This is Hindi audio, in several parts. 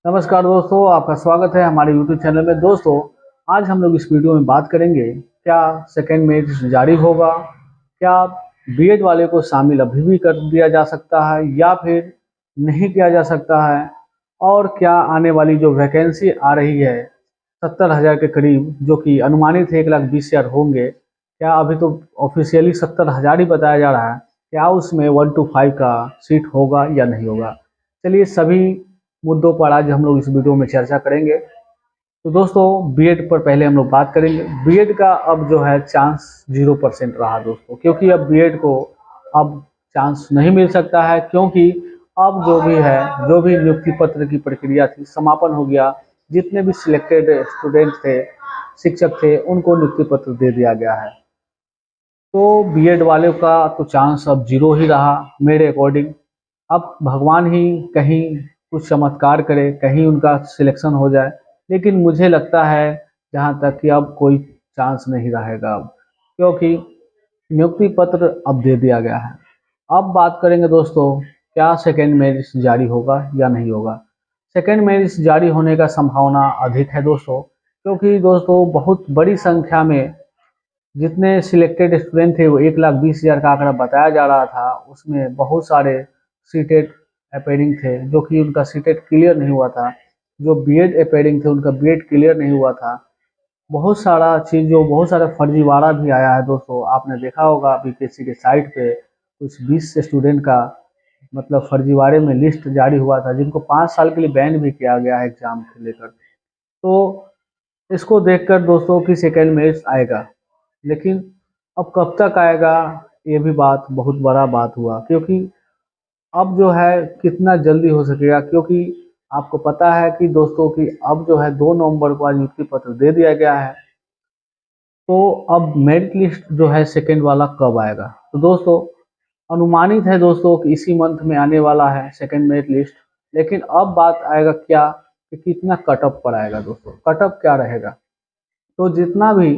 नमस्कार दोस्तों, आपका स्वागत है हमारे YouTube चैनल में। दोस्तों, आज हम लोग इस वीडियो में बात करेंगे क्या सेकेंड मेरिट जारी होगा, क्या बीएड वाले को शामिल अभी भी कर दिया जा सकता है या फिर नहीं किया जा सकता है, और क्या आने वाली जो वैकेंसी आ रही है 70,000 के करीब, जो कि अनुमानित है 1,20,000 होंगे, क्या अभी तो ऑफिशियली 70,000 ही बताया जा रहा है, क्या उसमें 1 to 5 का सीट होगा या नहीं होगा। चलिए, सभी मुद्दों पर आज हम लोग इस वीडियो में चर्चा करेंगे। तो दोस्तों, बीएड पर पहले हम लोग बात करेंगे। बीएड का अब जो है चांस 0% रहा दोस्तों, क्योंकि अब बीएड को अब चांस नहीं मिल सकता है, क्योंकि अब जो भी है, जो भी नियुक्ति पत्र की प्रक्रिया थी, समापन हो गया। जितने भी सिलेक्टेड स्टूडेंट थे, शिक्षक थे, उनको नियुक्ति पत्र दे दिया गया है। तो बीएड वाले का तो चांस अब जीरो ही रहा मेरे अकॉर्डिंग। अब भगवान ही कहीं कुछ चमत्कार करे, कहीं उनका सिलेक्शन हो जाए, लेकिन मुझे लगता है जहाँ तक कि अब कोई चांस नहीं रहेगा अब, क्योंकि नियुक्ति पत्र अब दे दिया गया है। अब बात करेंगे दोस्तों, क्या सेकेंड मेरिट जारी होगा या नहीं होगा। सेकेंड मेरिट जारी होने का संभावना अधिक है दोस्तों, क्योंकि दोस्तों बहुत बड़ी संख्या में जितने सिलेक्टेड स्टूडेंट थे, वो 1,20,000 का आंकड़ा बताया जा रहा था। उसमें बहुत सारे सीटेट अपेयरिंग थे, जो कि उनका सीटेट क्लियर नहीं हुआ था। जो बीएड अपेयरिंग थे, उनका बीएड क्लियर नहीं हुआ था। बहुत सारा चीज़, जो बहुत सारा फर्जीवाड़ा भी आया है दोस्तों। आपने देखा होगा बीपीएससी के साइट पे कुछ 20 स्टूडेंट का मतलब फर्जीवाड़े में लिस्ट जारी हुआ था, जिनको 5 साल के लिए बैन भी किया गया है एग्जाम को लेकर। तो इसको देखकर दोस्तों कि सेकेंड मेरिट आएगा, लेकिन अब कब तक आएगा, ये भी बात बहुत बड़ा बात हुआ, क्योंकि अब जो है कितना जल्दी हो सकेगा, क्योंकि आपको पता है कि दोस्तों कि अब जो है 2 नवंबर को आज नियुक्ति पत्र दे दिया गया है। तो अब मेरिट लिस्ट जो है सेकेंड वाला कब आएगा, तो दोस्तों अनुमानित है दोस्तों कि इसी मंथ में आने वाला है सेकेंड मेरिट लिस्ट। लेकिन अब बात आएगा क्या, कि कितना कटअप पर आएगा दोस्तों, कटअप क्या रहेगा। तो जितना भी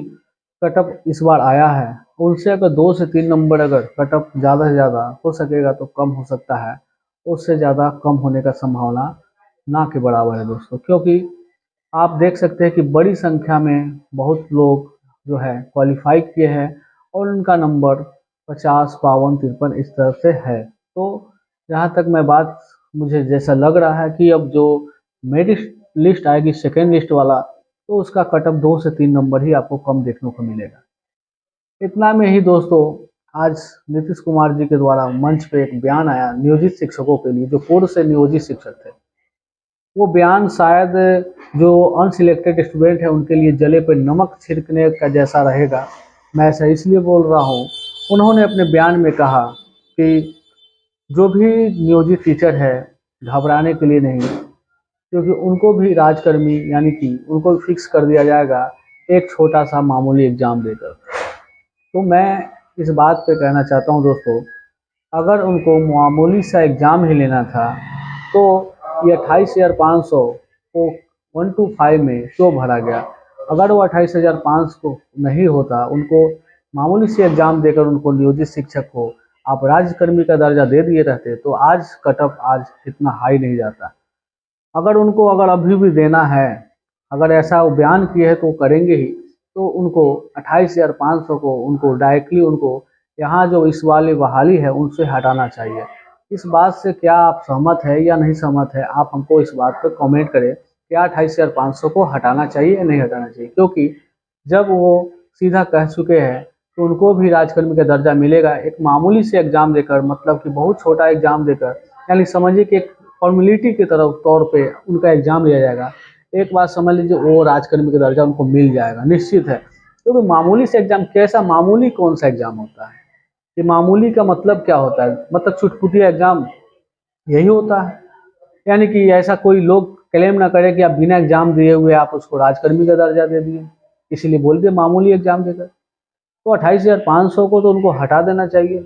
कटअप इस बार आया है, उनसे अगर 2 से 3 नंबर अगर कटअप ज़्यादा से ज़्यादा हो सकेगा तो कम हो सकता है। उससे ज़्यादा कम होने का संभावना ना के बराबर है दोस्तों, क्योंकि आप देख सकते हैं कि बड़ी संख्या में बहुत लोग जो है क्वालिफाई किए हैं, और उनका नंबर 50, 52, 53 इस तरफ से है। तो जहाँ तक मैं बात, मुझे जैसा लग रहा है कि अब जो मेरिट लिस्ट आएगी सेकेंड लिस्ट वाला, तो उसका कटअप 2 से 3 नंबर ही आपको कम देखने को मिलेगा। इतना में ही दोस्तों, आज नीतीश कुमार जी के द्वारा मंच पे एक बयान आया नियोजित शिक्षकों के लिए, जो पूर्व से नियोजित शिक्षक थे। वो बयान शायद जो अनसिलेक्टेड स्टूडेंट है उनके लिए जले पे नमक छिड़कने का जैसा रहेगा। मैं ऐसा इसलिए बोल रहा हूँ, उन्होंने अपने बयान में कहा कि जो भी नियोजित टीचर है, घबराने के लिए नहीं, क्योंकि उनको भी राजकर्मी यानी कि उनको फिक्स कर दिया जाएगा एक छोटा सा मामूली एग्जाम देकर। तो मैं इस बात पे कहना चाहता हूँ दोस्तों, अगर उनको मामूली सा एग्ज़ाम ही लेना था, तो ये 28,500 को 1 to 5 में क्यों भरा गया। अगर वो 28,500 को नहीं होता, उनको मामूली सी एग्ज़ाम देकर उनको नियोजित शिक्षक को आप राज्यकर्मी का दर्जा दे दिए रहते, तो आज कटअप आज इतना हाई नहीं जाता। अगर उनको अगर अभी भी देना है, अगर ऐसा वो बयान किए हैं तो वो करेंगे ही, तो उनको 28,500 को उनको डायरेक्टली उनको यहाँ जो इस वाली बहाली है उनसे हटाना चाहिए। इस बात से क्या आप सहमत है या नहीं सहमत है, आप हमको इस बात पर कमेंट करें। क्या 28,500 को हटाना चाहिए या नहीं हटाना चाहिए, क्योंकि जब वो सीधा कह चुके हैं तो उनको भी राजकर्मी का दर्जा मिलेगा एक मामूली से एग्ज़ाम देकर, मतलब कि बहुत छोटा एग्ज़ाम देकर। यानी समझिए कि एक फॉर्मेलिटी की तरफ तौर पे उनका एग्ज़ाम लिया जाएगा। एक बात समझ लीजिए, वो राजकर्मी का दर्जा उनको मिल जाएगा, निश्चित है। क्योंकि मामूली से एग्ज़ाम, कैसा मामूली कौन सा एग्ज़ाम होता है, ये मामूली का मतलब क्या होता है, मतलब छुटपुटिया एग्ज़ाम यही होता है। यानी कि ऐसा कोई लोग क्लेम ना करे कि आप बिना एग्ज़ाम दिए हुए आप उसको राजकर्मी का दर्जा दे दिए, इसीलिए बोल दिया मामूली एग्ज़ाम देकर। तो 28,500 को तो उनको हटा देना चाहिए,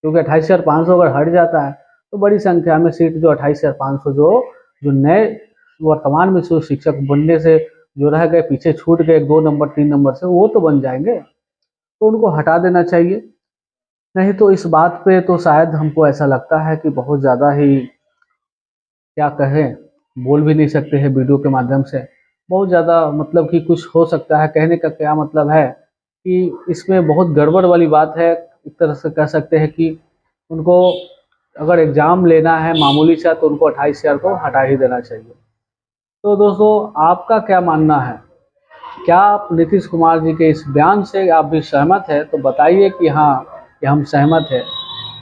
क्योंकि 28,500 अगर हट जाता है तो बड़ी संख्या में सीट जो 28,500 जो जो नए वर्तमान में जो शिक्षक बनने से जो रह गए, पीछे छूट गए 2 नंबर 3 नंबर से, वो तो बन जाएंगे। तो उनको हटा देना चाहिए। नहीं तो इस बात पे तो शायद हमको ऐसा लगता है कि बहुत ज़्यादा ही क्या कहें, बोल भी नहीं सकते हैं वीडियो के माध्यम से। बहुत ज़्यादा मतलब कि कुछ हो सकता है, कहने का क्या मतलब है कि इसमें बहुत गड़बड़ वाली बात है। एक तरह से कह सकते हैं कि उनको अगर एग्ज़ाम लेना है मामूली सा तो उनको 28,000 को हटा ही देना चाहिए। तो दोस्तों आपका क्या मानना है? क्या आप नीतीश कुमार जी के इस बयान से आप भी सहमत हैं? तो बताइए कि हाँ, कि हम सहमत हैं।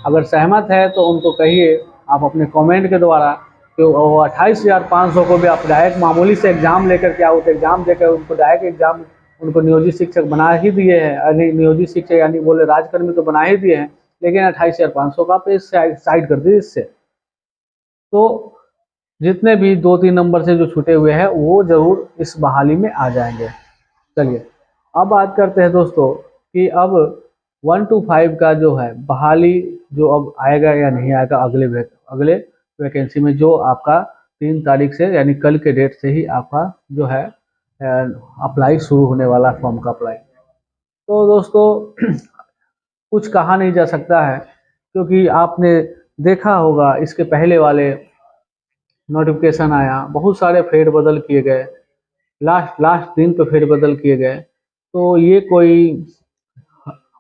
अगर सहमत है तो उनको कहिए आप अपने कमेंट के द्वारा कि वो 28,500 को भी आप डायरेक्ट मामूली से एग्ज़ाम लेकर के आओ, तो एग्ज़ाम देकर उनको डायरेक्ट एग्ज़ाम उनको नियोजित शिक्षक बना ही दिए हैं। यानी नियोजित शिक्षक यानी बोले राजकर्मी तो बना ही दिए हैं, लेकिन 28,500 का आप इस साइड कर दीजिए इससे। तो जितने भी 2-3 नंबर से जो छूटे हुए हैं वो ज़रूर इस बहाली में आ जाएंगे। चलिए अब बात करते हैं दोस्तों कि अब 1 to 5 का जो है बहाली जो अब आएगा या नहीं आएगा अगले वैकेंसी में, जो आपका 3 तारीख से यानी कल के डेट से ही आपका जो है अप्लाई शुरू होने वाला फॉर्म का अप्लाई। तो दोस्तों कुछ कहा नहीं जा सकता है, क्योंकि आपने देखा होगा इसके पहले वाले नोटिफिकेशन आया, बहुत सारे फेरबदल किए गए, लास्ट दिन पे फेरबदल किए गए। तो ये कोई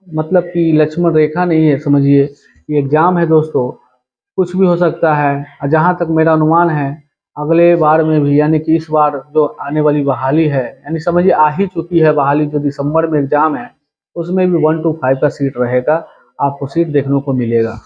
मतलब कि लक्ष्मण रेखा नहीं है, समझिए ये एग्ज़ाम है दोस्तों, कुछ भी हो सकता है। और जहाँ तक मेरा अनुमान है अगले बार में भी, यानी कि इस बार जो आने वाली बहाली है, यानी समझिए आ ही चुकी है बहाली, जो दिसंबर में एग्ज़ाम है उसमें भी 1 to 5 का सीट रहेगा, आपको सीट देखने को मिलेगा।